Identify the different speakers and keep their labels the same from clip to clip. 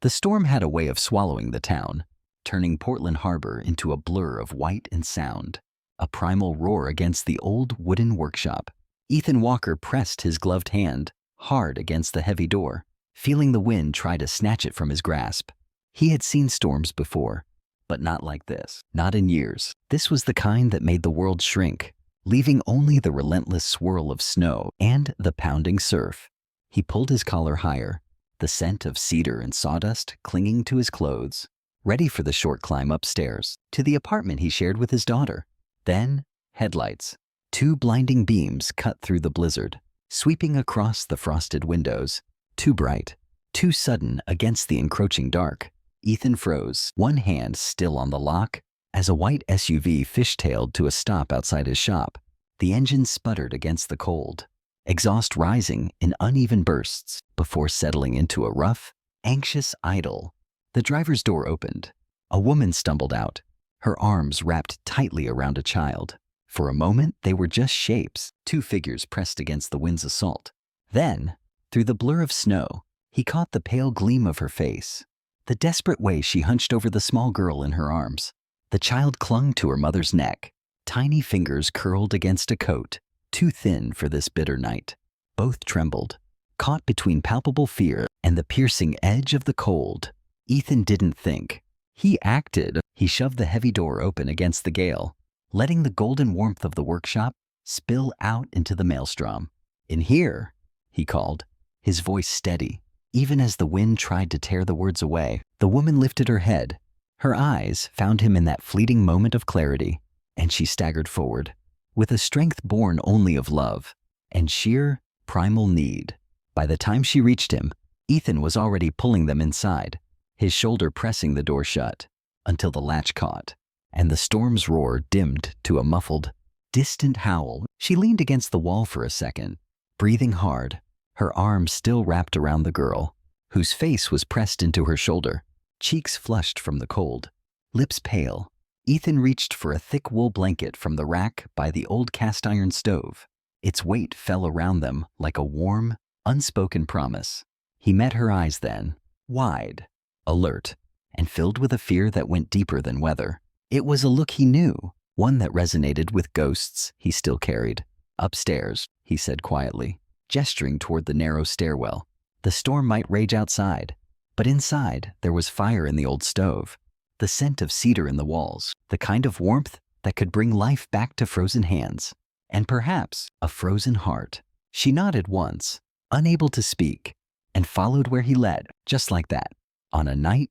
Speaker 1: The storm had a way of swallowing the town, turning Portland Harbor into a blur of white and sound, a primal roar against the old wooden workshop. Ethan Walker pressed his gloved hand hard against the heavy door, feeling the wind try to snatch it from his grasp. He had seen storms before, but not like this. Not in years. This was the kind that made the world shrink, leaving only the relentless swirl of snow and the pounding surf. He pulled his collar higher, the scent of cedar and sawdust clinging to his clothes, ready for the short climb upstairs to the apartment he shared with his daughter. Then, headlights. 2 blinding beams cut through the blizzard, sweeping across the frosted windows. Too bright, too sudden against the encroaching dark. Ethan froze, one hand still on the lock, as a white SUV fishtailed to a stop outside his shop. The engine sputtered against the cold, exhaust rising in uneven bursts before settling into a rough, anxious idle. The driver's door opened. A woman stumbled out, her arms wrapped tightly around a child. For a moment, they were just shapes, 2 figures pressed against the wind's assault. Then, through the blur of snow, he caught the pale gleam of her face, the desperate way she hunched over the small girl in her arms. The child clung to her mother's neck, tiny fingers curled against a coat, too thin for this bitter night. Both trembled, caught between palpable fear and the piercing edge of the cold. Ethan didn't think. He acted. He shoved the heavy door open against the gale, letting the golden warmth of the workshop spill out into the maelstrom. "In here," he called, his voice steady, even as the wind tried to tear the words away. The woman lifted her head. Her eyes found him in that fleeting moment of clarity, and she staggered forward, with a strength born only of love and sheer, primal need. By the time she reached him, Ethan was already pulling them inside, his shoulder pressing the door shut, until the latch caught, and the storm's roar dimmed to a muffled, distant howl. She leaned against the wall for a second, breathing hard, her arms still wrapped around the girl, whose face was pressed into her shoulder, cheeks flushed from the cold, lips pale. Ethan reached for a thick wool blanket from the rack by the old cast-iron stove. Its weight fell around them like a warm, unspoken promise. He met her eyes then, wide, alert, and filled with a fear that went deeper than weather. It was a look he knew, one that resonated with ghosts he still carried. "Upstairs," he said quietly, gesturing toward the narrow stairwell. The storm might rage outside, but inside there was fire in the old stove, the scent of cedar in the walls, the kind of warmth that could bring life back to frozen hands, and perhaps a frozen heart. She nodded once, unable to speak, and followed where he led, just like that. On a night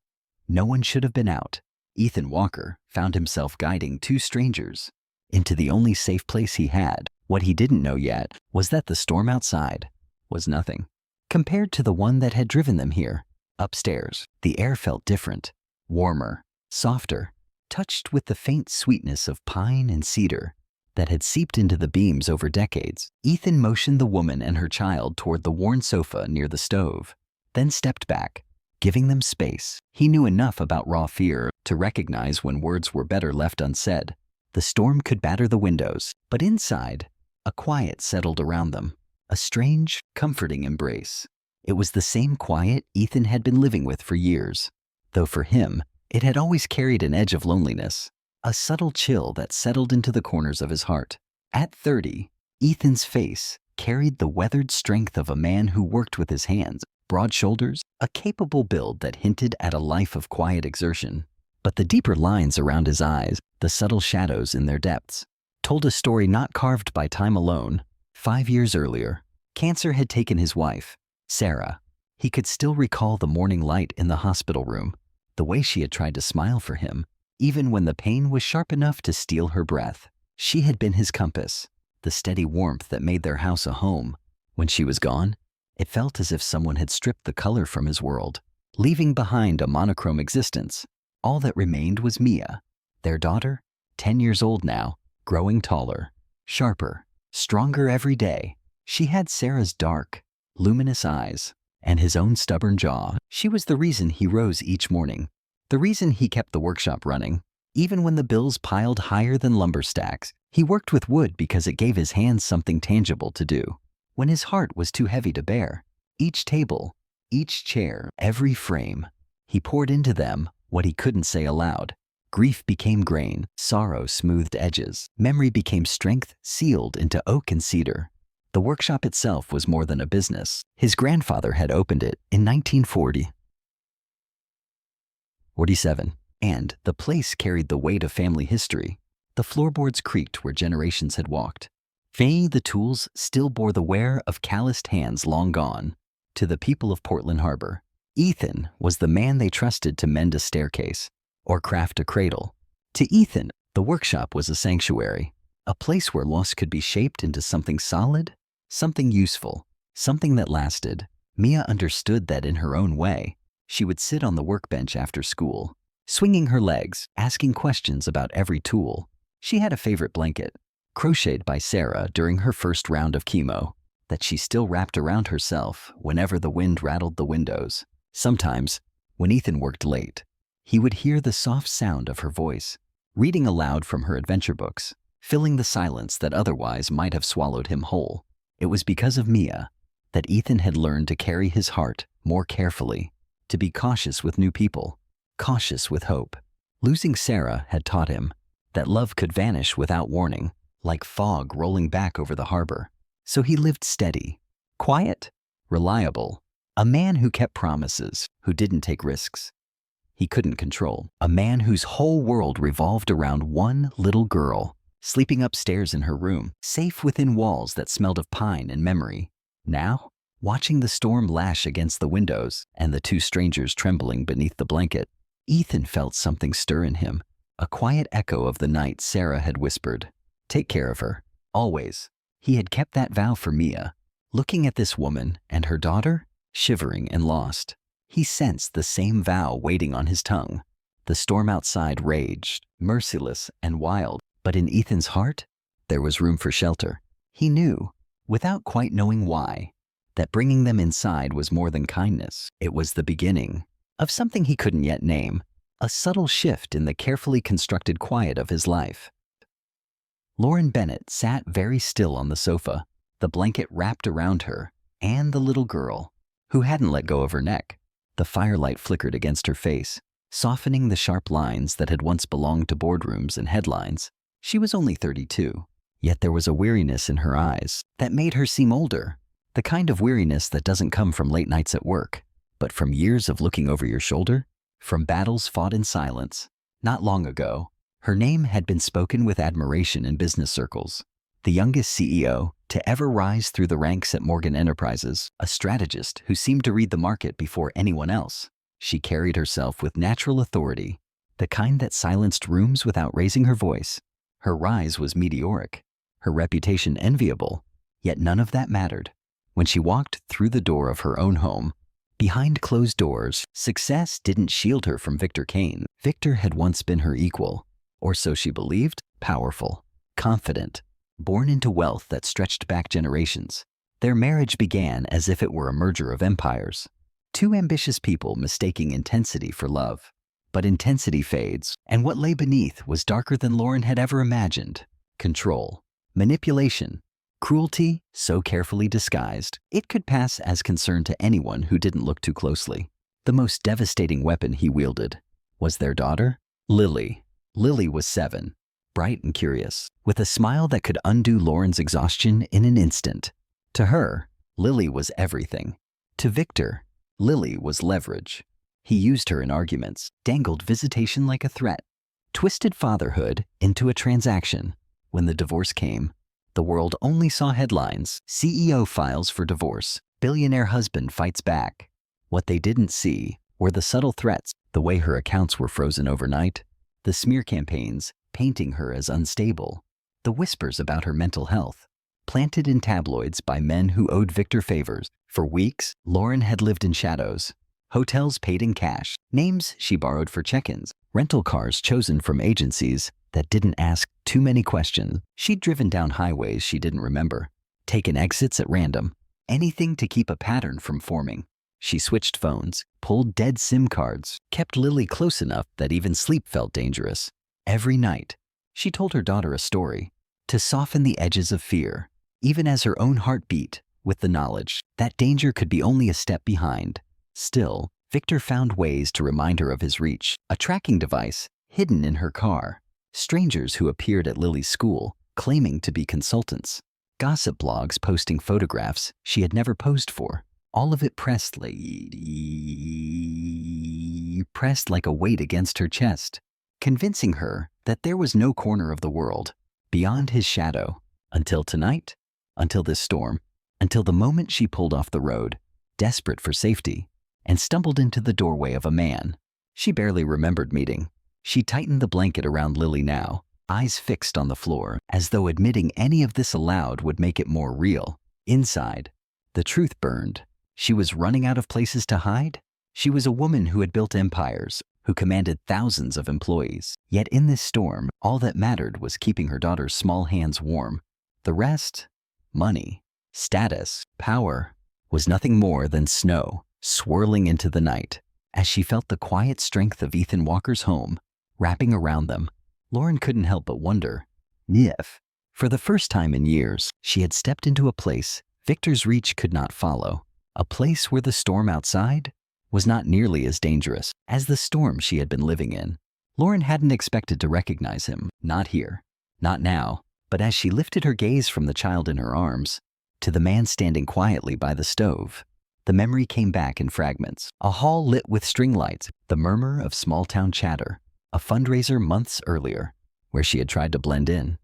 Speaker 1: no one should have been out, Ethan Walker found himself guiding 2 strangers into the only safe place he had. What he didn't know yet was that the storm outside was nothing compared to the one that had driven them here. Upstairs, the air felt different, warmer, softer, touched with the faint sweetness of pine and cedar that had seeped into the beams over decades. Ethan motioned the woman and her child toward the worn sofa near the stove, then stepped back, giving them space. He knew enough about raw fear to recognize when words were better left unsaid. The storm could batter the windows, but inside, a quiet settled around them, a strange, comforting embrace. It was the same quiet Ethan had been living with for years, though for him, it had always carried an edge of loneliness, a subtle chill that settled into the corners of his heart. At 30, Ethan's face carried the weathered strength of a man who worked with his hands, broad shoulders, a capable build that hinted at a life of quiet exertion. But the deeper lines around his eyes, the subtle shadows in their depths, told a story not carved by time alone. 5 years earlier, cancer had taken his wife, Sarah. He could still recall the morning light in the hospital room, the way she had tried to smile for him, even when the pain was sharp enough to steal her breath. She had been his compass, the steady warmth that made their house a home. When she was gone, it felt as if someone had stripped the color from his world, leaving behind a monochrome existence. All that remained was Mia, their daughter, 10 years old now, growing taller, sharper, stronger every day. She had Sarah's dark, luminous eyes and his own stubborn jaw. She was the reason he rose each morning, the reason he kept the workshop running. Even when the bills piled higher than lumber stacks, he worked with wood because it gave his hands something tangible to do. When his heart was too heavy to bear, each table, each chair, every frame, He poured into them what he couldn't say aloud. Grief became grain, sorrow smoothed edges, memory became strength sealed into oak and cedar. The workshop itself was more than a business. His grandfather had opened it in 1947, and the place carried the weight of family history. The floorboards creaked where generations had walked. The tools still bore the wear of calloused hands long gone. To the people of Portland Harbor, Ethan was the man they trusted to mend a staircase or craft a cradle. To Ethan, the workshop was a sanctuary, a place where loss could be shaped into something solid, something useful, something that lasted. Mia understood that in her own way. She would sit on the workbench after school, swinging her legs, asking questions about every tool. She had a favorite blanket, crocheted by Sarah during her first round of chemo, that she still wrapped around herself whenever the wind rattled the windows. Sometimes, when Ethan worked late, he would hear the soft sound of her voice, reading aloud from her adventure books, filling the silence that otherwise might have swallowed him whole. It was because of Mia that Ethan had learned to carry his heart more carefully, to be cautious with new people, cautious with hope. Losing Sarah had taught him that love could vanish without warning, like fog rolling back over the harbor. So he lived steady, quiet, reliable, a man who kept promises, who didn't take risks he couldn't control, a man whose whole world revolved around one little girl, sleeping upstairs in her room, safe within walls that smelled of pine and memory. Now, watching the storm lash against the windows and the two strangers trembling beneath the blanket, Ethan felt something stir in him, a quiet echo of the night Sarah had whispered, "Take care of her, always." He had kept that vow for Mia. Looking at this woman and her daughter, shivering and lost, he sensed the same vow waiting on his tongue. The storm outside raged, merciless and wild, but in Ethan's heart, there was room for shelter. He knew, without quite knowing why, that bringing them inside was more than kindness. It was the beginning of something he couldn't yet name, a subtle shift in the carefully constructed quiet of his life. Lauren Bennett sat very still on the sofa, the blanket wrapped around her, and the little girl, who hadn't let go of her neck. The firelight flickered against her face, softening the sharp lines that had once belonged to boardrooms and headlines. She was only 32, yet there was a weariness in her eyes that made her seem older, the kind of weariness that doesn't come from late nights at work, but from years of looking over your shoulder, from battles fought in silence. Not long ago, her name had been spoken with admiration in business circles. The youngest CEO to ever rise through the ranks at Morgan Enterprises, a strategist who seemed to read the market before anyone else. She carried herself with natural authority, the kind that silenced rooms without raising her voice. Her rise was meteoric, her reputation enviable, yet none of that mattered. When she walked through the door of her own home, behind closed doors, success didn't shield her from Victor Kane. Victor had once been her equal, or so she believed, powerful, confident, born into wealth that stretched back generations. Their marriage began as if it were a merger of empires. Two ambitious people mistaking intensity for love. But intensity fades, and what lay beneath was darker than Lauren had ever imagined. Control, manipulation, cruelty so carefully disguised, it could pass as concern to anyone who didn't look too closely. The most devastating weapon he wielded was their daughter, Lily. Lily was 7. Bright and curious, with a smile that could undo Lauren's exhaustion in an instant. To her, Lily was everything. To Victor, Lily was leverage. He used her in arguments, dangled visitation like a threat, twisted fatherhood into a transaction. When the divorce came, the world only saw headlines: CEO files for divorce, billionaire husband fights back. What they didn't see were the subtle threats, the way her accounts were frozen overnight, the smear campaigns painting her as unstable, the whispers about her mental health, planted in tabloids by men who owed Victor favors. For weeks, Lauren had lived in shadows. Hotels paid in cash, names she borrowed for check-ins, rental cars chosen from agencies that didn't ask too many questions. She'd driven down highways she didn't remember, taken exits at random, anything to keep a pattern from forming. She switched phones, pulled dead SIM cards, kept Lily close enough that even sleep felt dangerous. Every night, she told her daughter a story to soften the edges of fear, even as her own heart beat with the knowledge that danger could be only a step behind. Still, Victor found ways to remind her of his reach, a tracking device hidden in her car, strangers who appeared at Lily's school, claiming to be consultants, gossip blogs posting photographs she had never posed for, all of it pressed like a weight against her chest, convincing her that there was no corner of the world beyond his shadow, until tonight, until this storm, until the moment she pulled off the road, desperate for safety, and stumbled into the doorway of a man she barely remembered meeting. She tightened the blanket around Lily now, eyes fixed on the floor, as though admitting any of this aloud would make it more real. Inside, the truth burned. She was running out of places to hide. She was a woman who had built empires, who commanded thousands of employees. Yet in this storm, all that mattered was keeping her daughter's small hands warm. The rest, money, status, power, was nothing more than snow swirling into the night. As she felt the quiet strength of Ethan Walker's home wrapping around them, Lauren couldn't help but wonder if, for the first time in years, she had stepped into a place Victor's reach could not follow, a place where the storm outside was not nearly as dangerous as the storm she had been living in. Lauren hadn't expected to recognize him, not here, not now, but as she lifted her gaze from the child in her arms to the man standing quietly by the stove, the memory came back in fragments. A hall lit with string lights, the murmur of small-town chatter, a fundraiser months earlier where she had tried to blend in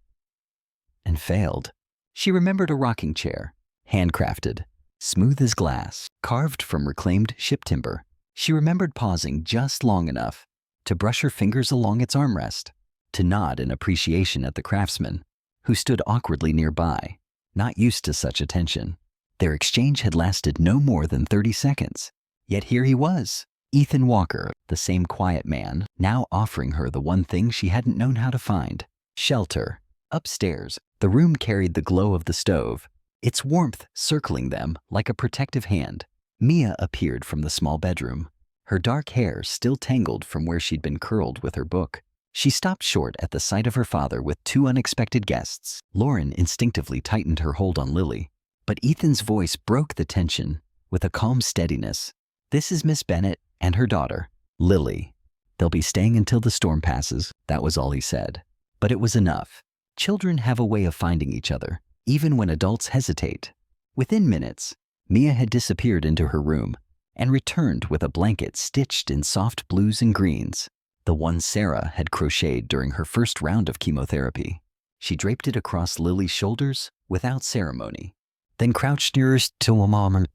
Speaker 1: and failed. She remembered a rocking chair, handcrafted, smooth as glass, carved from reclaimed ship timber. She remembered pausing just long enough to brush her fingers along its armrest, to nod in appreciation at the craftsman who stood awkwardly nearby, not used to such attention. Their exchange had lasted no more than 30 seconds. Yet here he was, Ethan Walker, the same quiet man, now offering her the one thing she hadn't known how to find: shelter. Upstairs, the room carried the glow of the stove, its warmth circling them like a protective hand. Mia appeared from the small bedroom, her dark hair still tangled from where she'd been curled with her book. She stopped short at the sight of her father with two unexpected guests. Lauren instinctively tightened her hold on Lily, but Ethan's voice broke the tension with a calm steadiness. "This is Miss Bennett and her daughter, Lily. They'll be staying until the storm passes." That was all he said. But it was enough. Children have a way of finding each other, even when adults hesitate. Within minutes, Mia had disappeared into her room and returned with a blanket stitched in soft blues and greens, the one Sarah had crocheted during her first round of chemotherapy. She draped it across Lily's shoulders without ceremony, then crouched nearest to a mom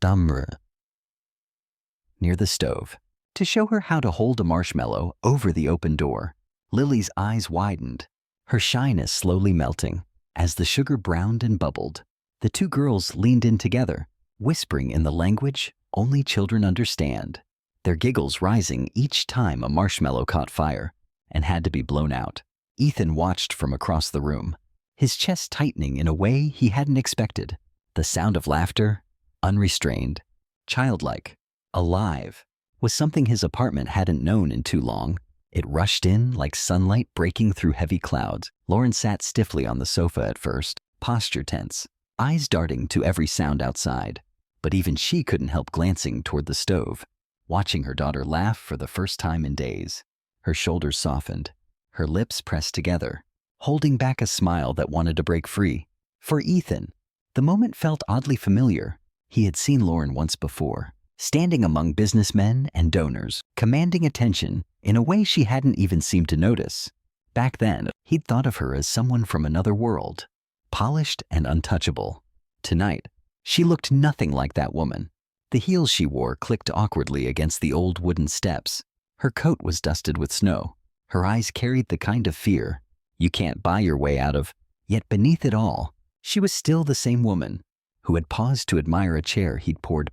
Speaker 1: near the stove to show her how to hold a marshmallow over the open door. Lily's eyes widened, her shyness slowly melting as the sugar browned and bubbled. The two girls leaned in together, whispering in the language only children understand, their giggles rising each time a marshmallow caught fire and had to be blown out. Ethan watched from across the room, his chest tightening in a way he hadn't expected. The sound of laughter, unrestrained, childlike, alive, was something his apartment hadn't known in too long. It rushed in like sunlight breaking through heavy clouds. Lauren sat stiffly on the sofa at first, posture tense, eyes darting to every sound outside. But even she couldn't help glancing toward the stove, watching her daughter laugh for the first time in days. Her shoulders softened, her lips pressed together, holding back a smile that wanted to break free. For Ethan, the moment felt oddly familiar. He had seen Lauren once before, standing among businessmen and donors, commanding attention in a way she hadn't even seemed to notice. Back then, he'd thought of her as someone from another world, polished and untouchable. Tonight, she looked nothing like that woman. The heels she wore clicked awkwardly against the old wooden steps. Her coat was dusted with snow. Her eyes carried the kind of fear you can't buy your way out of. Yet beneath it all, she was still the same woman who had paused to admire a chair he'd poured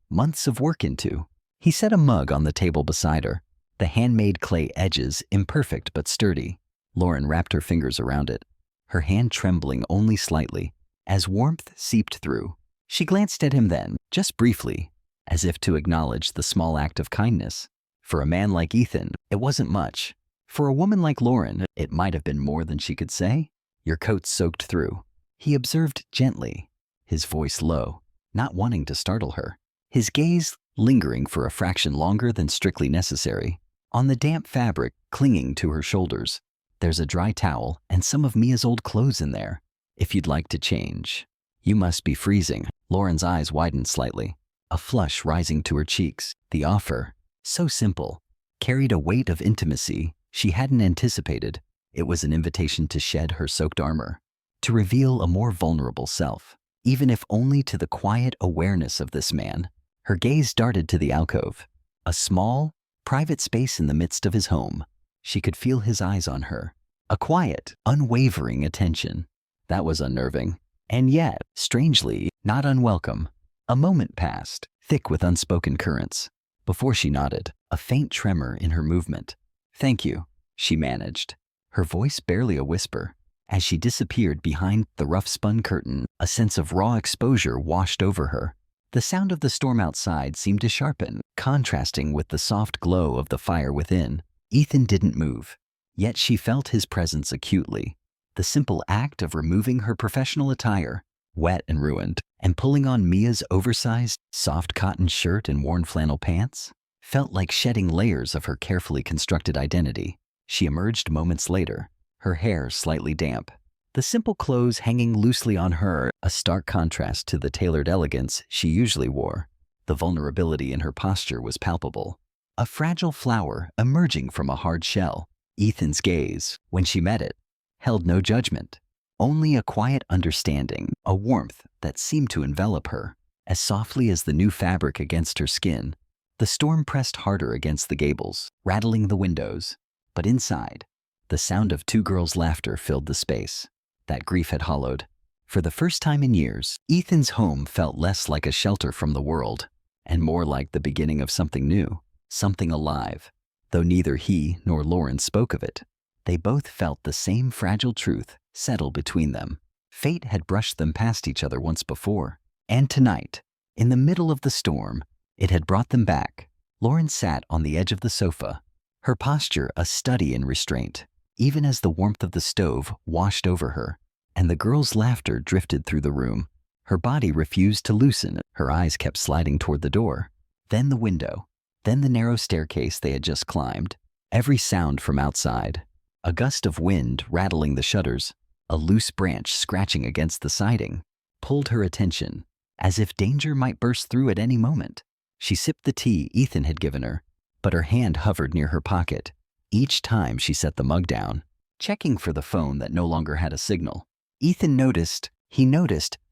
Speaker 1: months of work into. He set a mug on the table beside her, the handmade clay edges imperfect but sturdy. Lauren wrapped her fingers around it, her hand trembling only slightly as warmth seeped through. She glanced at him then, just briefly, as if to acknowledge the small act of kindness. For a man like Ethan, it wasn't much. For a woman like Lauren, it might have been more than she could say. "Your coat's soaked through," he observed gently, his voice low, not wanting to startle her. His gaze lingering for a fraction longer than strictly necessary. On the damp fabric clinging to her shoulders, there's a dry towel and some of Mia's old clothes in there. If you'd like to change. You must be freezing. Lauren's eyes widened slightly, a flush rising to her cheeks. The offer, so simple, carried a weight of intimacy she hadn't anticipated. It was an invitation to shed her soaked armor, to reveal a more vulnerable self, even if only to the quiet awareness of this man. Her gaze darted to the alcove, a small, private space in the midst of his home. She could feel his eyes on her, a quiet, unwavering attention. That was unnerving, and yet, strangely, not unwelcome. A moment passed, thick with unspoken currents, before she nodded, a faint tremor in her movement. "Thank you," she managed, her voice barely a whisper. As she disappeared behind the rough spun curtain, a sense of raw exposure washed over her. The sound of the storm outside seemed to sharpen, contrasting with the soft glow of the fire within. Ethan didn't move, yet she felt his presence acutely. The simple act of removing her professional attire, wet and ruined, and pulling on Mia's oversized, soft cotton shirt and worn flannel pants, felt like shedding layers of her carefully constructed identity. She emerged moments later, her hair slightly damp, the simple clothes hanging loosely on her, a stark contrast to the tailored elegance she usually wore. The vulnerability in her posture was palpable, a fragile flower emerging from a hard shell. Ethan's gaze, when she met it, held no judgment, only a quiet understanding, a warmth that seemed to envelop her, as softly as the new fabric against her skin. The storm pressed harder against the gables, rattling the windows, but inside, the sound of two girls' laughter filled the space that grief had hollowed. For the first time in years, Ethan's home felt less like a shelter from the world, and more like the beginning of something new, something alive. Though neither he nor Lauren spoke of it, they both felt the same fragile truth settle between them. Fate had brushed them past each other once before, and tonight, in the middle of the storm, it had brought them back. Lauren sat on the edge of the sofa, her posture a study in restraint, even as the warmth of the stove washed over her, and the girl's laughter drifted through the room. Her body refused to loosen, her eyes kept sliding toward the door, then the window, then the narrow staircase they had just climbed. Every sound from outside, a gust of wind rattling the shutters, a loose branch scratching against the siding, pulled her attention, as if danger might burst through at any moment. She sipped the tea Ethan had given her, but her hand hovered near her pocket each time she set the mug down, checking for the phone that no longer had a signal. Ethan noticed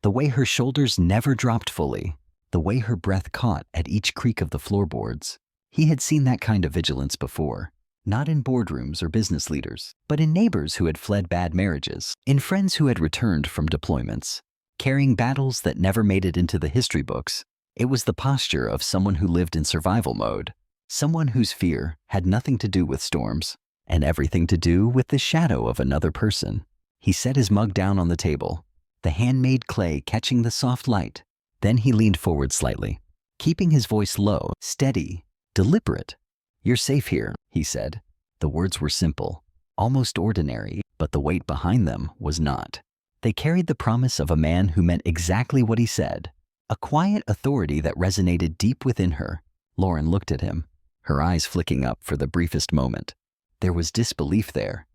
Speaker 1: the way her shoulders never dropped fully, the way her breath caught at each creak of the floorboards. He had seen that kind of vigilance before, not in boardrooms or business leaders, but in neighbors who had fled bad marriages, in friends who had returned from deployments, carrying battles that never made it into the history books. It was the posture of someone who lived in survival mode, someone whose fear had nothing to do with storms and everything to do with the shadow of another person. He set his mug down on the table, the handmade clay catching the soft light. Then he leaned forward slightly, keeping his voice low, steady, deliberate. "You're safe here," he said. The words were simple, almost ordinary, but the weight behind them was not. They carried the promise of a man who meant exactly what he said, a quiet authority that resonated deep within her. Lauren looked at him, her eyes flicking up for the briefest moment. There was disbelief there,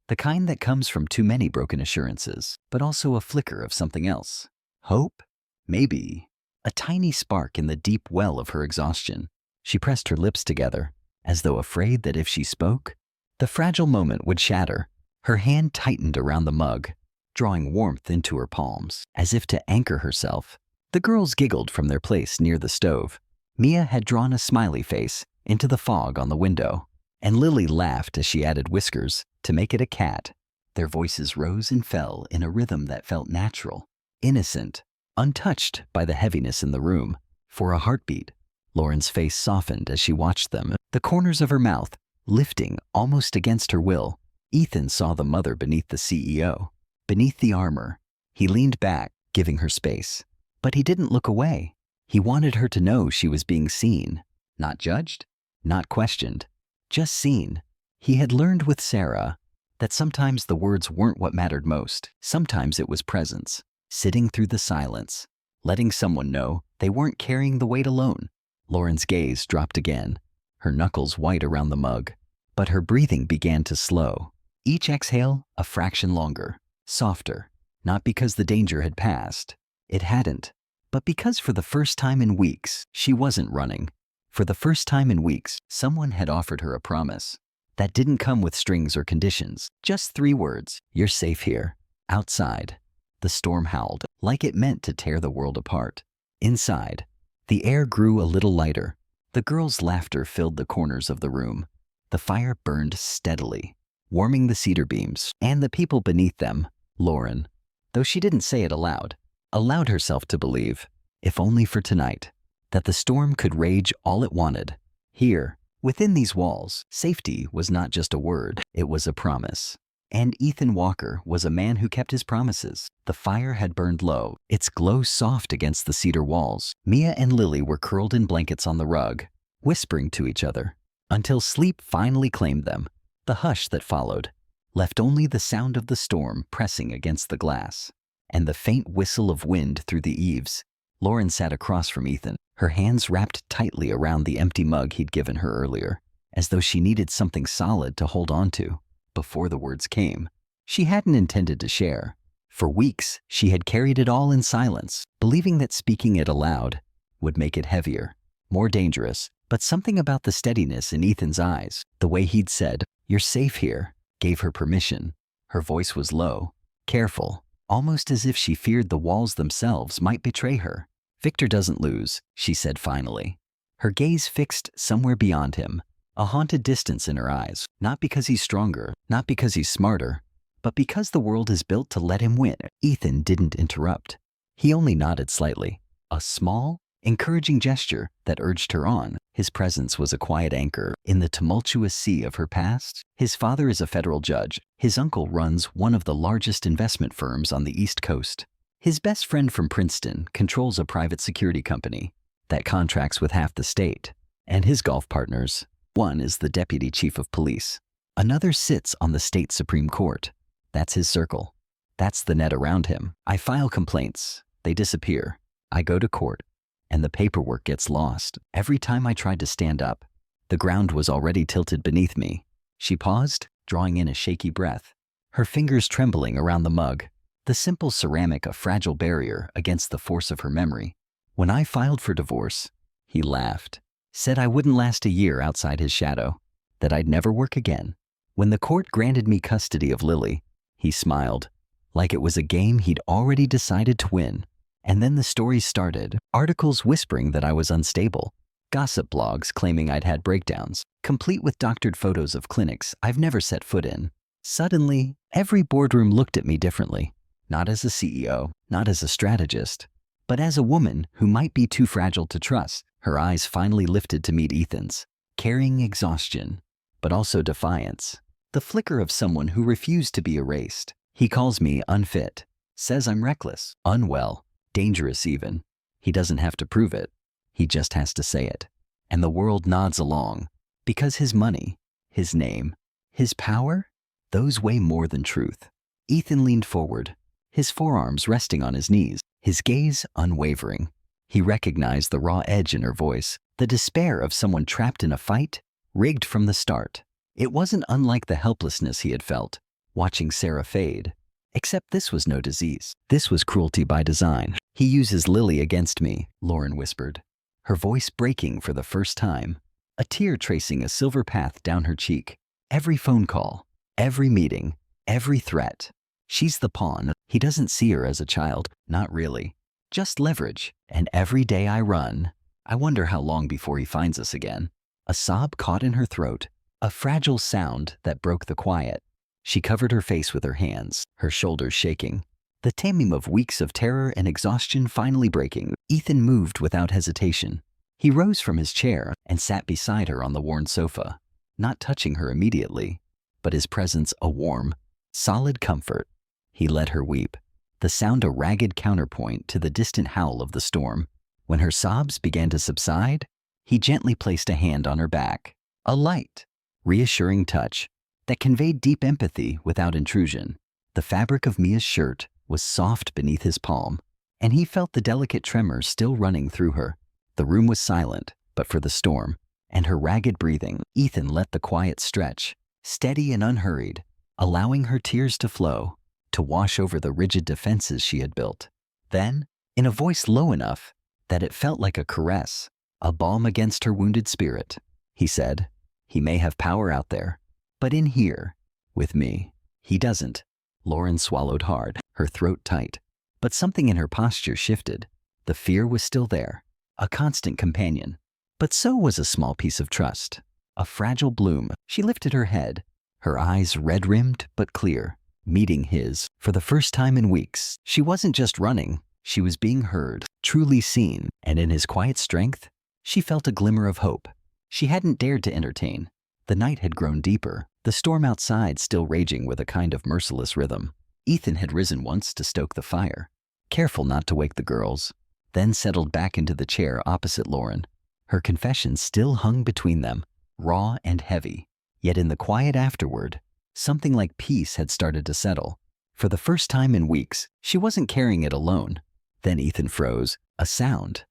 Speaker 1: the kind that comes from too many broken assurances, but also a flicker of something else. Hope? Maybe. A tiny spark in the deep well of her exhaustion. She pressed her lips together, as though afraid that if she spoke, the fragile moment would shatter. Her hand tightened around the mug, drawing warmth into her palms, as if to anchor herself. The girls giggled from their place near the stove. Mia had drawn a smiley face into the fog on the window, and Lily laughed as she added whiskers to make it a cat. Their voices rose and fell in a rhythm that felt natural, innocent, untouched by the heaviness in the room. For a heartbeat, Lauren's face softened as she watched them, the corners of her mouth lifting almost against her will. Ethan saw the mother beneath the CEO, beneath the armor. He leaned back, giving her space, but he didn't look away. He wanted her to know she was being seen, not judged, not questioned, just seen. He had learned with Sarah that sometimes the words weren't what mattered most. Sometimes it was presence, sitting through the silence, letting someone know they weren't carrying the weight alone. Lauren's gaze dropped again, her knuckles white around the mug. But her breathing began to slow. Each exhale a fraction longer, softer, not because the danger had passed. It hadn't. But because for the first time in weeks, she wasn't running. For the first time in weeks, someone had offered her a promise. That didn't come with strings or conditions, just 3 words: you're safe here. Outside, the storm howled, like it meant to tear the world apart. Inside, the air grew a little lighter. The girls' laughter filled the corners of the room. The fire burned steadily, warming the cedar beams and the people beneath them. Lauren, though she didn't say it aloud, allowed herself to believe, if only for tonight, that the storm could rage all it wanted. Here, within these walls, safety was not just a word, it was a promise. And Ethan Walker was a man who kept his promises. The fire had burned low, its glow soft against the cedar walls. Mia and Lily were curled in blankets on the rug, whispering to each other, until sleep finally claimed them. The hush that followed left only the sound of the storm pressing against the glass, and the faint whistle of wind through the eaves. Lauren sat across from Ethan, her hands wrapped tightly around the empty mug he'd given her earlier, as though she needed something solid to hold on to. Before the words came, she hadn't intended to share. For weeks, she had carried it all in silence, believing that speaking it aloud would make it heavier, more dangerous. But something about the steadiness in Ethan's eyes, the way he'd said, "You're safe here," gave her permission. Her voice was low, careful, almost as if she feared the walls themselves might betray her. "Victor doesn't lose," she said finally, her gaze fixed somewhere beyond him, a haunted distance in her eyes, not because he's stronger, not because he's smarter, but because the world is built to let him win. Ethan didn't interrupt. He only nodded slightly, a small, encouraging gesture that urged her on. His presence was a quiet anchor in the tumultuous sea of her past. His father is a federal judge. His uncle runs one of the largest investment firms on the East Coast. His best friend from Princeton controls a private security company that contracts with half the state. And his golf partners, one is the deputy chief of police. Another sits on the state Supreme Court. That's his circle. That's the net around him. I file complaints. They disappear. I go to court. And the paperwork gets lost. Every time I tried to stand up, the ground was already tilted beneath me. She paused, drawing in a shaky breath, her fingers trembling around the mug, the simple ceramic a fragile barrier against the force of her memory. When I filed for divorce, he laughed, said I wouldn't last a year outside his shadow, that I'd never work again. When the court granted me custody of Lily, he smiled, like it was a game he'd already decided to win. And then the stories started, articles whispering that I was unstable, gossip blogs claiming I'd had breakdowns, complete with doctored photos of clinics I've never set foot in. Suddenly, every boardroom looked at me differently, not as a CEO, not as a strategist, but as a woman who might be too fragile to trust. Her eyes finally lifted to meet Ethan's, carrying exhaustion, but also defiance, the flicker of someone who refused to be erased. He calls me unfit, says I'm reckless, unwell, dangerous even. He doesn't have to prove it. He just has to say it. And the world nods along, because his money, his name, his power, those weigh more than truth. Ethan leaned forward, his forearms resting on his knees, his gaze unwavering. He recognized the raw edge in her voice, the despair of someone trapped in a fight, rigged from the start. It wasn't unlike the helplessness he had felt, watching Sarah fade. Except this was no disease. This was cruelty by design. "He uses Lily against me," Lauren whispered, her voice breaking for the first time, a tear tracing a silver path down her cheek. "Every phone call, every meeting, every threat. She's the pawn. He doesn't see her as a child, not really. Just leverage. And every day I run, I wonder how long before he finds us again." A sob caught in her throat, a fragile sound that broke the quiet. She covered her face with her hands, her shoulders shaking, the taming of weeks of terror and exhaustion finally breaking. Ethan moved without hesitation. He rose from his chair and sat beside her on the worn sofa, not touching her immediately, but his presence a warm, solid comfort. He let her weep, the sound a ragged counterpoint to the distant howl of the storm. When her sobs began to subside, he gently placed a hand on her back, a light, reassuring touch that conveyed deep empathy without intrusion. The fabric of Mia's shirt was soft beneath his palm, and he felt the delicate tremor still running through her. The room was silent, but for the storm and her ragged breathing. Ethan let the quiet stretch, steady and unhurried, allowing her tears to flow, to wash over the rigid defenses she had built. Then, in a voice low enough that it felt like a caress, a balm against her wounded spirit, he said, "He may have power out there, but in here, with me, he doesn't." Lauren swallowed hard, her throat tight, but something in her posture shifted. The fear was still there, a constant companion, but so was a small piece of trust, a fragile bloom. She lifted her head, her eyes red-rimmed but clear, meeting his. For the first time in weeks, she wasn't just running, she was being heard, truly seen, and in his quiet strength, she felt a glimmer of hope she hadn't dared to entertain. The night had grown deeper, the storm outside still raging with a kind of merciless rhythm. Ethan had risen once to stoke the fire, careful not to wake the girls, then settled back into the chair opposite Lauren. Her confession still hung between them, raw and heavy. Yet in the quiet afterward, something like peace had started to settle. For the first time in weeks, she wasn't carrying it alone. Then Ethan froze, a sound.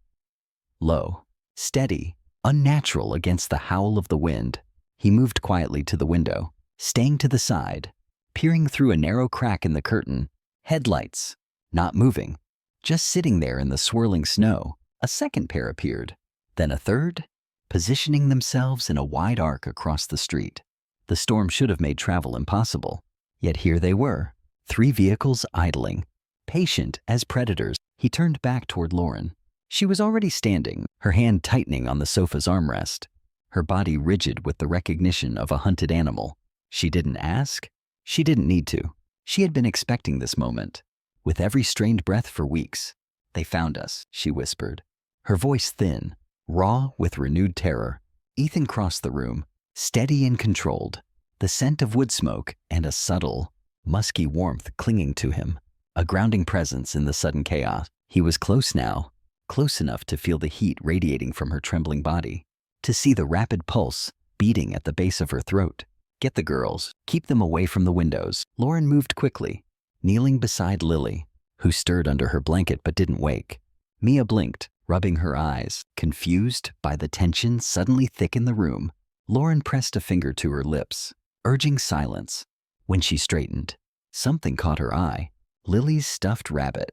Speaker 1: Low, steady, unnatural against the howl of the wind. He moved quietly to the window, staying to the side, peering through a narrow crack in the curtain. Headlights, not moving, just sitting there in the swirling snow. A second pair appeared, then a third, positioning themselves in a wide arc across the street. The storm should have made travel impossible, yet here they were, 3 vehicles idling, patient as predators. He turned back toward Lauren. She was already standing, her hand tightening on the sofa's armrest, her body rigid with the recognition of a hunted animal. She didn't ask, she didn't need to. She had been expecting this moment, with every strained breath for weeks. "They found us," she whispered, her voice thin, raw with renewed terror. Ethan crossed the room, steady and controlled, the scent of wood smoke and a subtle, musky warmth clinging to him, a grounding presence in the sudden chaos. He was close now, close enough to feel the heat radiating from her trembling body, to see the rapid pulse beating at the base of her throat. "Get the girls, keep them away from the windows." Lauren moved quickly, kneeling beside Lily, who stirred under her blanket but didn't wake. Mia blinked, rubbing her eyes, confused by the tension suddenly thick in the room. Lauren pressed a finger to her lips, urging silence. When she straightened, something caught her eye. Lily's stuffed rabbit,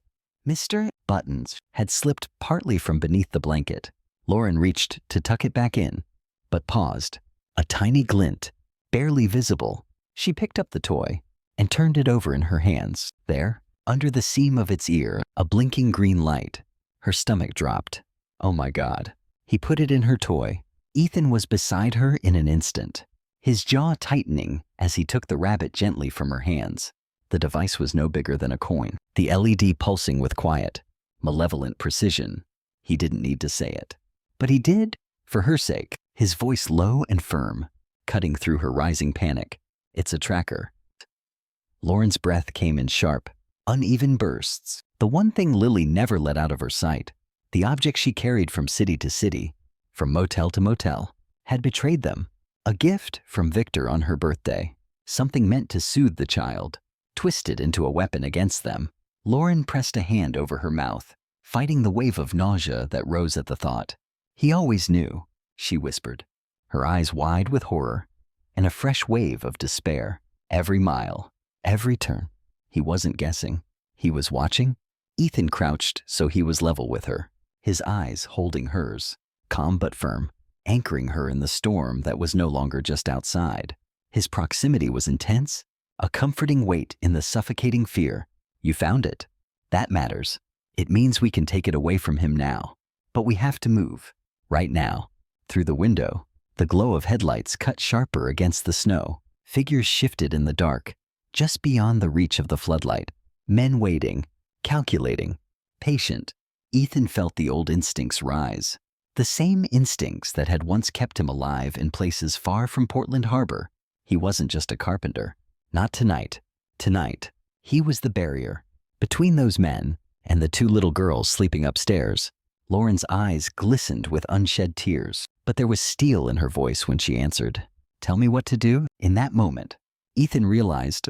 Speaker 1: Mr. Buttons, had slipped partly from beneath the blanket. Lauren reached to tuck it back in, but paused. A tiny glint, barely visible. She picked up the toy and turned it over in her hands. There, under the seam of its ear, a blinking green light. Her stomach dropped. Oh my God. He put it in her toy. Ethan was beside her in an instant, his jaw tightening as he took the rabbit gently from her hands. The device was no bigger than a coin, the LED pulsing with quiet, malevolent precision. He didn't need to say it, but he did, for her sake, his voice low and firm, cutting through her rising panic. "It's a tracker." Lauren's breath came in sharp, uneven bursts. The one thing Lily never let out of her sight, the object she carried from city to city, from motel to motel, had betrayed them. A gift from Victor on her birthday, something meant to soothe the child, twisted into a weapon against them. Lauren pressed a hand over her mouth, fighting the wave of nausea that rose at the thought. "He always knew," she whispered, her eyes wide with horror, and a fresh wave of despair. Every mile, every turn. He wasn't guessing. He was watching. Ethan crouched so he was level with her, his eyes holding hers, calm but firm, anchoring her in the storm that was no longer just outside. His proximity was intense, a comforting weight in the suffocating fear. "You found it. That matters. It means we can take it away from him now. But we have to move. Right now." Through the window, the glow of headlights cut sharper against the snow. Figures shifted in the dark, just beyond the reach of the floodlight. Men waiting, calculating, patient. Ethan felt the old instincts rise. The same instincts that had once kept him alive in places far from Portland Harbor. He wasn't just a carpenter. Not tonight. Tonight, he was the barrier between those men and the 2 little girls sleeping upstairs. Lauren's eyes glistened with unshed tears, but there was steel in her voice when she answered, "Tell me what to do." In that moment, Ethan realized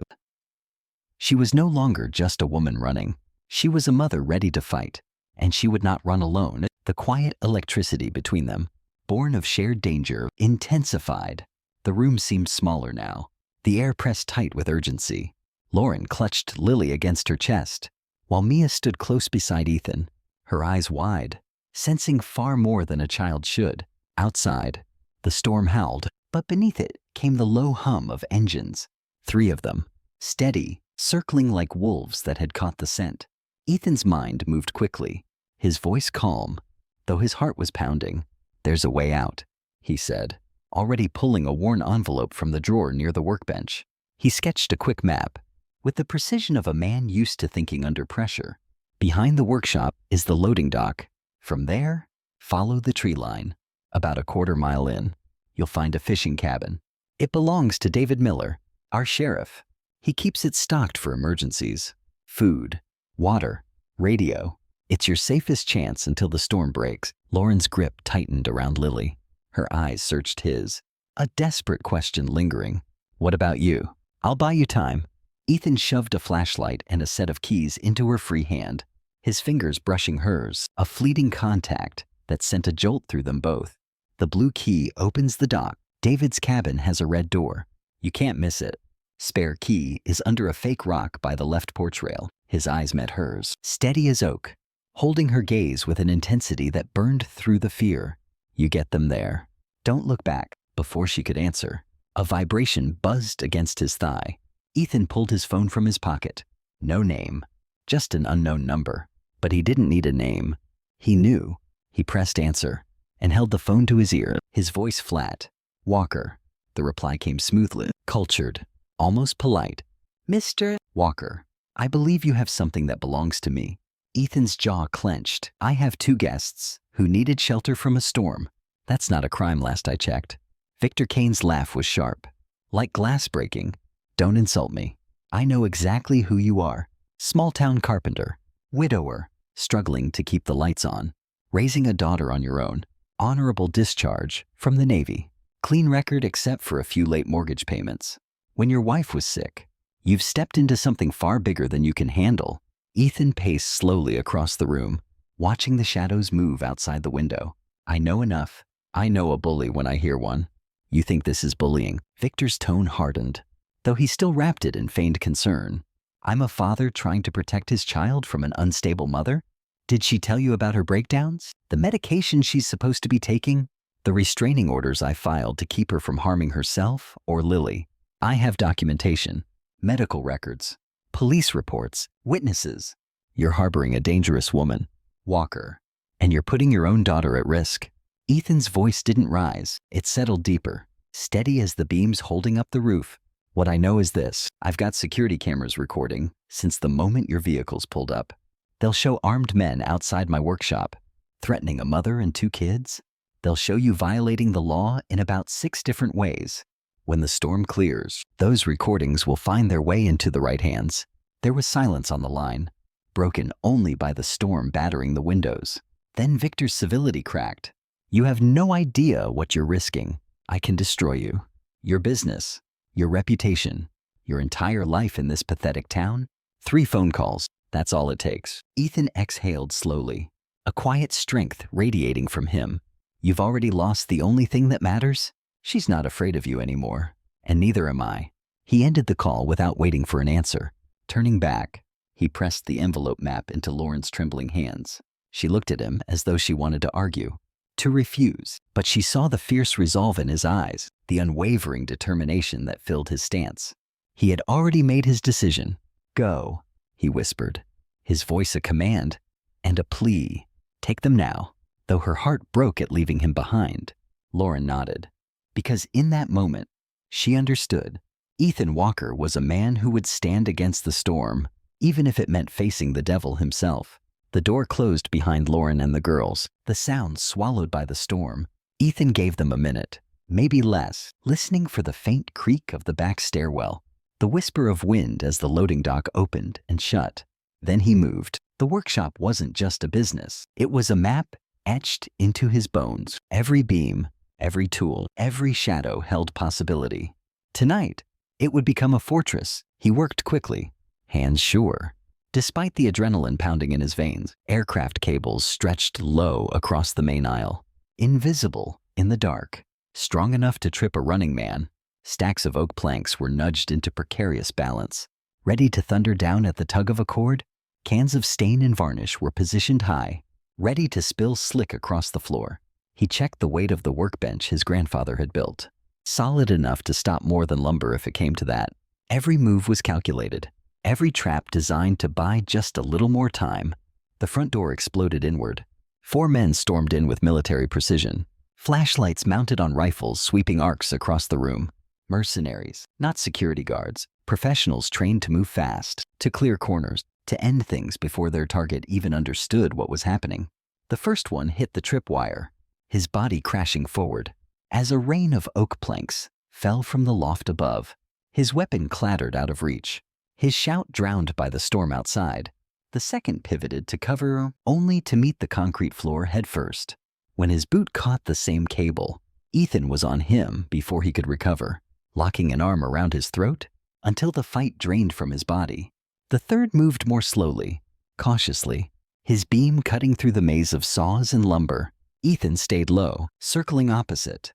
Speaker 1: she was no longer just a woman running. She was a mother ready to fight, and she would not run alone. The quiet electricity between them, born of shared danger, intensified. The room seemed smaller now. The air pressed tight with urgency. Lauren clutched Lily against her chest, while Mia stood close beside Ethan, her eyes wide, sensing far more than a child should. Outside, the storm howled, but beneath it came the low hum of engines. 3 of them, steady, circling like wolves that had caught the scent. Ethan's mind moved quickly, his voice calm, though his heart was pounding. "There's a way out," he said, already pulling a worn envelope from the drawer near the workbench. He sketched a quick map, with the precision of a man used to thinking under pressure. "Behind the workshop is the loading dock. From there, follow the tree line. About a quarter mile in, you'll find a fishing cabin. It belongs to David Miller, our sheriff. He keeps it stocked for emergencies. Food, water, radio. It's your safest chance until the storm breaks." Lauren's grip tightened around Lily. Her eyes searched his, a desperate question lingering. "What about you? I'll buy you time." Ethan shoved a flashlight and a set of keys into her free hand, his fingers brushing hers, a fleeting contact that sent a jolt through them both. "The blue key opens the dock. David's cabin has a red door. You can't miss it. Spare key is under a fake rock by the left porch rail." His eyes met hers, steady as oak, holding her gaze with an intensity that burned through the fear. "You get them there. Don't look back." Before she could answer, a vibration buzzed against his thigh. Ethan pulled his phone from his pocket. No name, just an unknown number. But he didn't need a name. He knew. He pressed answer and held the phone to his ear, his voice flat. "Walker." The reply came smoothly, cultured, almost polite. "Mr. Walker, I believe you have something that belongs to me." Ethan's jaw clenched. "I have 2 guests who needed shelter from a storm. That's not a crime last I checked." Victor Kane's laugh was sharp, like glass breaking. "Don't insult me. I know exactly who you are. Small-town carpenter, widower, struggling to keep the lights on, raising a daughter on your own, honorable discharge from the Navy, clean record except for a few late mortgage payments. When your wife was sick, you've stepped into something far bigger than you can handle." Ethan paced slowly across the room, watching the shadows move outside the window. "I know enough. I know a bully when I hear one." "You think this is bullying?" Victor's tone hardened, though he still wrapped it in feigned concern. "I'm a father trying to protect his child from an unstable mother? Did she tell you about her breakdowns? The medication she's supposed to be taking? The restraining orders I filed to keep her from harming herself or Lily? I have documentation, medical records, police reports, witnesses. You're harboring a dangerous woman, Walker, and you're putting your own daughter at risk." Ethan's voice didn't rise. It settled deeper, steady as the beams holding up the roof. "What I know is this. I've got security cameras recording since the moment your vehicles pulled up. They'll show armed men outside my workshop, threatening a mother and 2 kids. They'll show you violating the law in about 6 different ways. When the storm clears, those recordings will find their way into the right hands." There was silence on the line, broken only by the storm battering the windows. Then Victor's civility cracked. "You have no idea what you're risking. I can destroy you. Your business, your reputation, your entire life in this pathetic town. 3 phone calls, that's all it takes." Ethan exhaled slowly, a quiet strength radiating from him. "You've already lost the only thing that matters. She's not afraid of you anymore, and neither am I." He ended the call without waiting for an answer. Turning back, he pressed the envelope map into Lauren's trembling hands. She looked at him as though she wanted to argue, to refuse, but she saw the fierce resolve in his eyes, the unwavering determination that filled his stance. He had already made his decision. "Go," he whispered, his voice a command and a plea. "Take them now." Though her heart broke at leaving him behind, Lauren nodded, because in that moment, she understood. Ethan Walker was a man who would stand against the storm, even if it meant facing the devil himself. The door closed behind Lauren and the girls, the sound swallowed by the storm. Ethan gave them a minute, maybe less, listening for the faint creak of the back stairwell, the whisper of wind as the loading dock opened and shut. Then he moved. The workshop wasn't just a business. It was a map etched into his bones. Every beam, every tool, every shadow held possibility. Tonight, it would become a fortress. He worked quickly, hands sure. Despite the adrenaline pounding in his veins, aircraft cables stretched low across the main aisle. Invisible, in the dark, strong enough to trip a running man. Stacks of oak planks were nudged into precarious balance, ready to thunder down at the tug of a cord. Cans of stain and varnish were positioned high, ready to spill slick across the floor. He checked the weight of the workbench his grandfather had built. Solid enough to stop more than lumber if it came to that. Every move was calculated, every trap designed to buy just a little more time. The front door exploded inward. 4 men stormed in with military precision, flashlights mounted on rifles sweeping arcs across the room. Mercenaries, not security guards, professionals trained to move fast, to clear corners, to end things before their target even understood what was happening. The first one hit the tripwire, his body crashing forward, as a rain of oak planks fell from the loft above. His weapon clattered out of reach, his shout drowned by the storm outside. The second pivoted to cover, only to meet the concrete floor headfirst. When his boot caught the same cable, Ethan was on him before he could recover, locking an arm around his throat until the fight drained from his body. The third moved more slowly, cautiously, his beam cutting through the maze of saws and lumber. Ethan stayed low, circling opposite,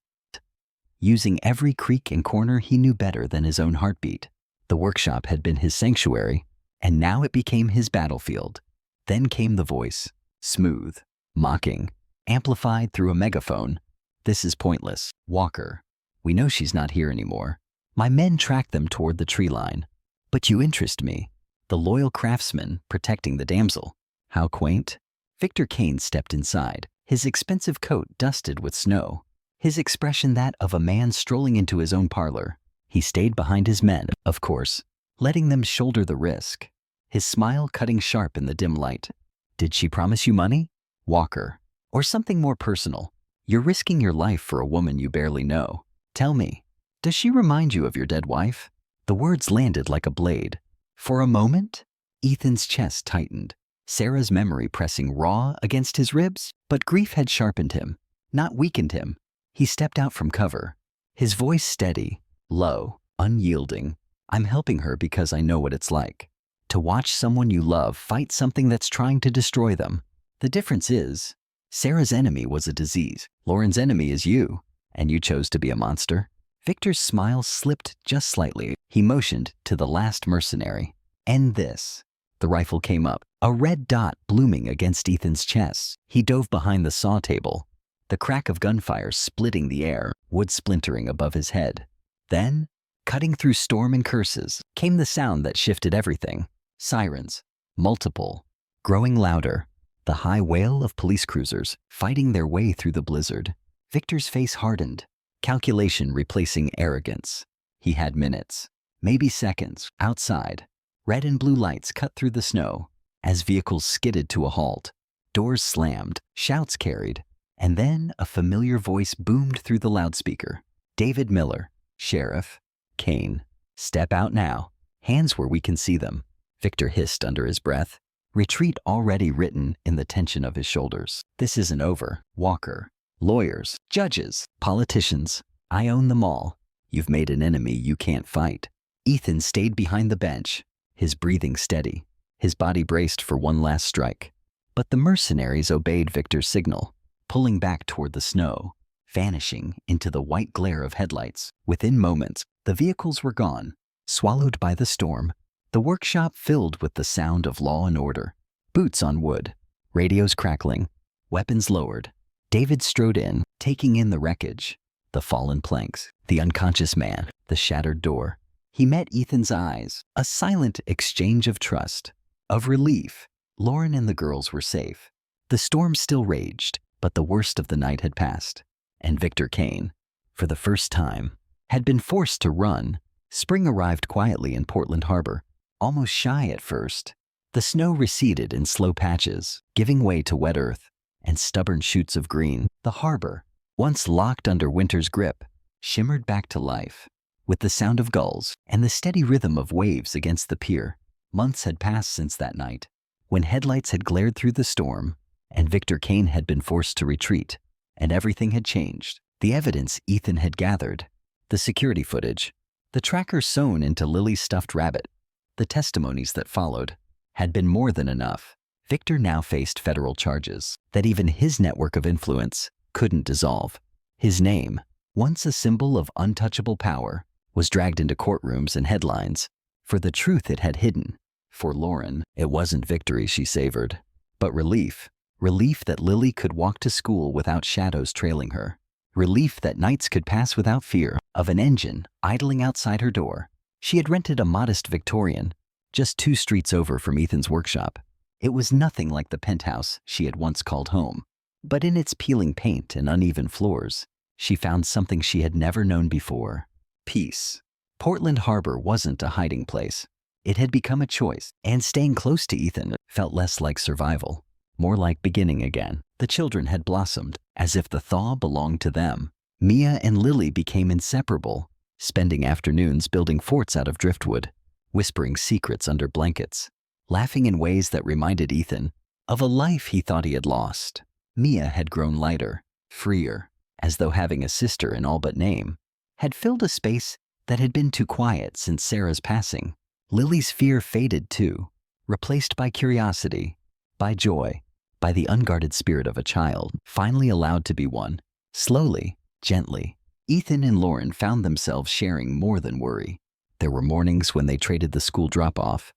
Speaker 1: using every creak and corner he knew better than his own heartbeat. The workshop had been his sanctuary, and now it became his battlefield. Then came the voice, smooth, mocking, amplified through a megaphone. "This is pointless, Walker. We know she's not here anymore. My men tracked them toward the tree line. But you interest me, the loyal craftsman protecting the damsel. How quaint." Victor Kane stepped inside, his expensive coat dusted with snow, his expression that of a man strolling into his own parlor. He stayed behind his men, of course, letting them shoulder the risk, his smile cutting sharp in the dim light. "Did she promise you money, Walker? Or something more personal? You're risking your life for a woman you barely know. Tell me, does she remind you of your dead wife?" The words landed like a blade. For a moment, Ethan's chest tightened, Sarah's memory pressing raw against his ribs. But grief had sharpened him, not weakened him. He stepped out from cover, his voice steady, low, unyielding. "I'm helping her because I know what it's like to watch someone you love fight something that's trying to destroy them. The difference is, Sarah's enemy was a disease. Lauren's enemy is you, and you chose to be a monster." Victor's smile slipped just slightly. He motioned to the last mercenary. "End this." The rifle came up, a red dot blooming against Ethan's chest. He dove behind the saw table, the crack of gunfire splitting the air, wood splintering above his head. Then, cutting through storm and curses, came the sound that shifted everything. Sirens, multiple, growing louder, the high wail of police cruisers fighting their way through the blizzard. Victor's face hardened, calculation replacing arrogance. He had minutes, maybe seconds, outside. Red and blue lights cut through the snow as vehicles skidded to a halt. Doors slammed, shouts carried, and then a familiar voice boomed through the loudspeaker. "David Miller, Sheriff. Kane. Step out now. Hands where we can see them." Victor hissed under his breath, retreat already written in the tension of his shoulders. "This isn't over, Walker. Lawyers, judges, politicians, I own them all. You've made an enemy you can't fight." Ethan stayed behind the bench, his breathing steady, his body braced for one last strike. But the mercenaries obeyed Victor's signal, pulling back toward the snow, vanishing into the white glare of headlights. Within moments, the vehicles were gone, swallowed by the storm, the workshop filled with the sound of law and order. Boots on wood, radios crackling, weapons lowered. David strode in, taking in the wreckage, the fallen planks, the unconscious man, the shattered door. He met Ethan's eyes, a silent exchange of trust, of relief. Lauren and the girls were safe. The storm still raged, but the worst of the night had passed. And Victor Kane, for the first time, had been forced to run. Spring arrived quietly in Portland Harbor, almost shy at first. The snow receded in slow patches, giving way to wet earth and stubborn shoots of green. The harbor, once locked under winter's grip, shimmered back to life, with the sound of gulls and the steady rhythm of waves against the pier. Months had passed since that night, when headlights had glared through the storm, and Victor Kane had been forced to retreat, and everything had changed. The evidence Ethan had gathered, the security footage, the tracker sewn into Lily's stuffed rabbit, the testimonies that followed, had been more than enough. Victor now faced federal charges that even his network of influence couldn't dissolve. His name, once a symbol of untouchable power, was dragged into courtrooms and headlines for the truth it had hidden. For Lauren, it wasn't victory she savored, but relief. Relief that Lily could walk to school without shadows trailing her. Relief that nights could pass without fear of an engine idling outside her door. She had rented a modest Victorian, just 2 streets over from Ethan's workshop. It was nothing like the penthouse she had once called home, but in its peeling paint and uneven floors, she found something she had never known before: peace. Portland Harbor wasn't a hiding place. It had become a choice, and staying close to Ethan felt less like survival, more like beginning again. The children had blossomed, as if the thaw belonged to them. Mia and Lily became inseparable, spending afternoons building forts out of driftwood, whispering secrets under blankets, laughing in ways that reminded Ethan of a life he thought he had lost. Mia had grown lighter, freer, as though having a sister in all but name had filled a space that had been too quiet since Sarah's passing. Lily's fear faded too, replaced by curiosity, by joy, by the unguarded spirit of a child, finally allowed to be one. Slowly, gently, Ethan and Lauren found themselves sharing more than worry. There were mornings when they traded the school drop-off,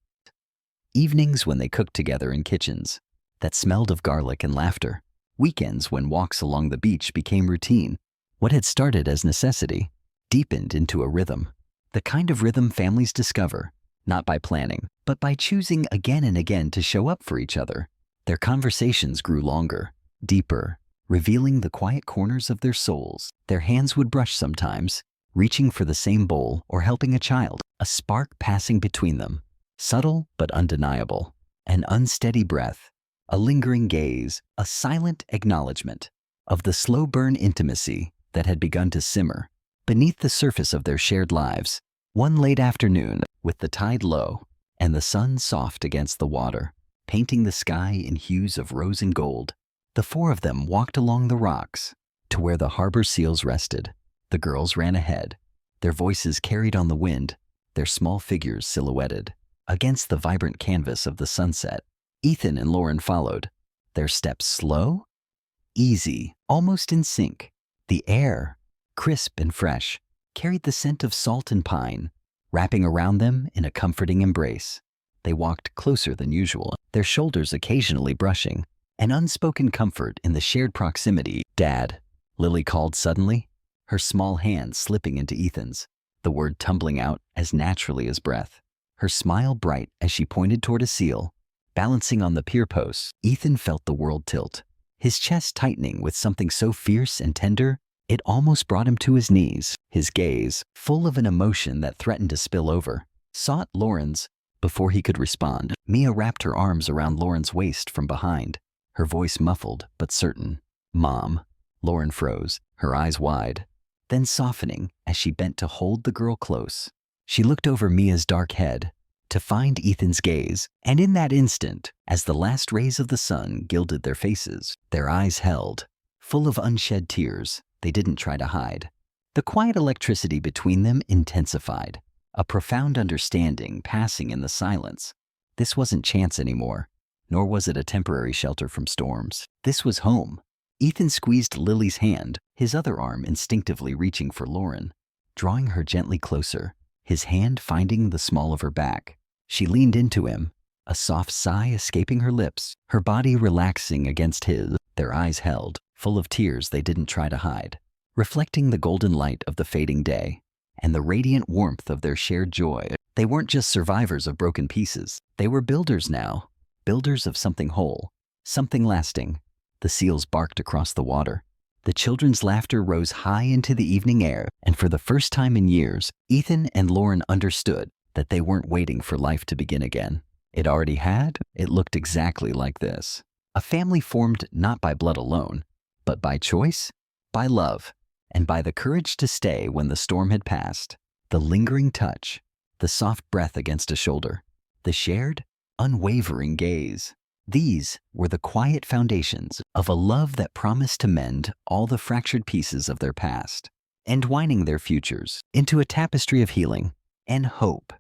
Speaker 1: evenings when they cooked together in kitchens that smelled of garlic and laughter, weekends when walks along the beach became routine. What had started as necessity deepened into a rhythm, the kind of rhythm families discover, not by planning, but by choosing again and again to show up for each other. Their conversations grew longer, deeper, revealing the quiet corners of their souls. Their hands would brush sometimes, reaching for the same bowl or helping a child, a spark passing between them, subtle but undeniable, an unsteady breath, a lingering gaze, a silent acknowledgement of the slow burn intimacy that had begun to simmer beneath the surface of their shared lives. One late afternoon, with the tide low and the sun soft against the water, painting the sky in hues of rose and gold, the 4 of them walked along the rocks to where the harbor seals rested. The girls ran ahead, their voices carried on the wind, their small figures silhouetted against the vibrant canvas of the sunset. Ethan and Lauren followed, their steps slow, easy, almost in sync. The air, crisp and fresh, carried the scent of salt and pine, wrapping around them in a comforting embrace. They walked closer than usual, their shoulders occasionally brushing, an unspoken comfort in the shared proximity. "Dad," Lily called suddenly, her small hand slipping into Ethan's, the word tumbling out as naturally as breath. Her smile bright as she pointed toward a seal, balancing on the pier posts. Ethan felt the world tilt, his chest tightening with something so fierce and tender it almost brought him to his knees. His gaze, full of an emotion that threatened to spill over, sought Lauren's. Before he could respond, Mia wrapped her arms around Lauren's waist from behind, her voice muffled but certain. "Mom." Lauren froze, her eyes wide, then softening as she bent to hold the girl close. She looked over Mia's dark head to find Ethan's gaze, and in that instant, as the last rays of the sun gilded their faces, their eyes held, full of unshed tears they didn't try to hide. The quiet electricity between them intensified, a profound understanding passing in the silence. This wasn't chance anymore, nor was it a temporary shelter from storms. This was home. Ethan squeezed Lily's hand, his other arm instinctively reaching for Lauren, drawing her gently closer, his hand finding the small of her back. She leaned into him, a soft sigh escaping her lips, her body relaxing against his. Their eyes held, full of tears they didn't try to hide, reflecting the golden light of the fading day and the radiant warmth of their shared joy. They weren't just survivors of broken pieces. They were builders now, builders of something whole, something lasting. The seals barked across the water. The children's laughter rose high into the evening air, and for the first time in years, Ethan and Lauren understood that they weren't waiting for life to begin again. It already had. It looked exactly like this. A family formed not by blood alone, but by choice, by love, and by the courage to stay when the storm had passed. The lingering touch, the soft breath against a shoulder, the shared, unwavering gaze. These were the quiet foundations of a love that promised to mend all the fractured pieces of their past, entwining their futures into a tapestry of healing and hope.